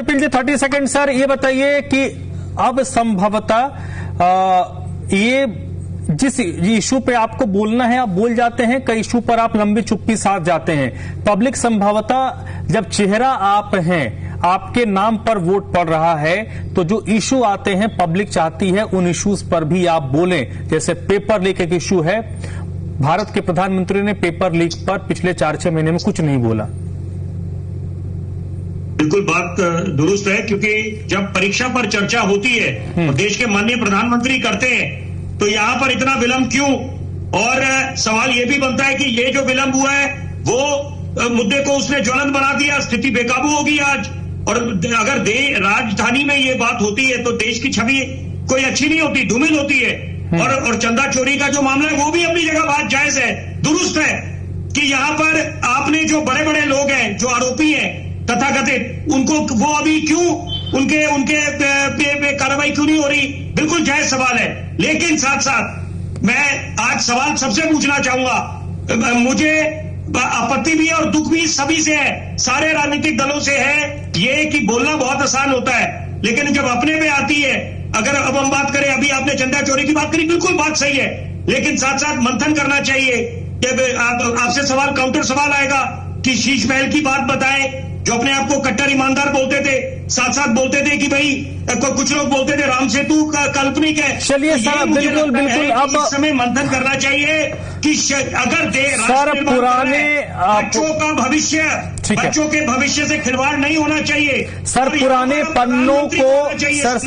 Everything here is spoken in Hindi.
विपिन जी 30 सेकंड सर, ये बताइए कि अब संभवतः ये जिस इशू पे आपको बोलना है आप बोल जाते हैं, कई इशू पर आप लंबी चुप्पी साध जाते हैं। पब्लिक संभवतः जब चेहरा आप हैं, आपके नाम पर वोट पड़ रहा है, तो जो इशू आते हैं पब्लिक चाहती है उन इश्यूज पर भी आप बोलें। जैसे पेपर लीक एक इशू है, भारत के प्रधानमंत्री ने पेपर लीक पर पिछले 4-6 महीने में कुछ नहीं बोला। बिल्कुल बात दुरुस्त है, क्योंकि जब परीक्षा पर चर्चा होती है और देश के माननीय प्रधानमंत्री करते हैं तो यहां पर इतना विलंब क्यों? और सवाल यह भी बनता है कि ये जो विलंब हुआ है वो मुद्दे को उसने ज्वलंत बना दिया, स्थिति बेकाबू होगी आज। और अगर राजधानी में ये बात होती है तो देश की छवि कोई अच्छी नहीं होती, धूमिल होती है। और चंदा चोरी का जो मामला है वो भी अपनी जगह बात जायज है, दुरुस्त है कि यहां पर आपने जो बड़े बड़े लोग हैं, जो आरोपी हैं तथाकथित, उनको वो अभी क्यों उनके पे कार्रवाई क्यों नहीं हो रही? बिल्कुल जायज सवाल है। लेकिन साथ साथ मैं आज सवाल सबसे पूछना चाहूंगा, मुझे आपत्ति भी है और दुख भी सभी से है, सारे राजनीतिक दलों से है ये कि बोलना बहुत आसान होता है, लेकिन जब अपने पे आती है, अगर अब हम बात करें, अभी आपने चंदा चोरी की बात करी, बिल्कुल बात सही है, लेकिन साथ साथ मंथन करना चाहिए। आपसे सवाल, काउंटर सवाल आएगा कि शीश महल की बात बताएं, जो अपने आप को कट्टर ईमानदार बोलते थे, साथ साथ बोलते थे कि भाई कुछ लोग बोलते थे राम सेतु काल्पनिक है। चलिए सर, बिल्कुल अब इस समय मंथन करना चाहिए कि अगर सर पुराने बच्चों का भविष्य, बच्चों के भविष्य से खिलवाड़ नहीं होना चाहिए। सर पुराने पन्नों को सर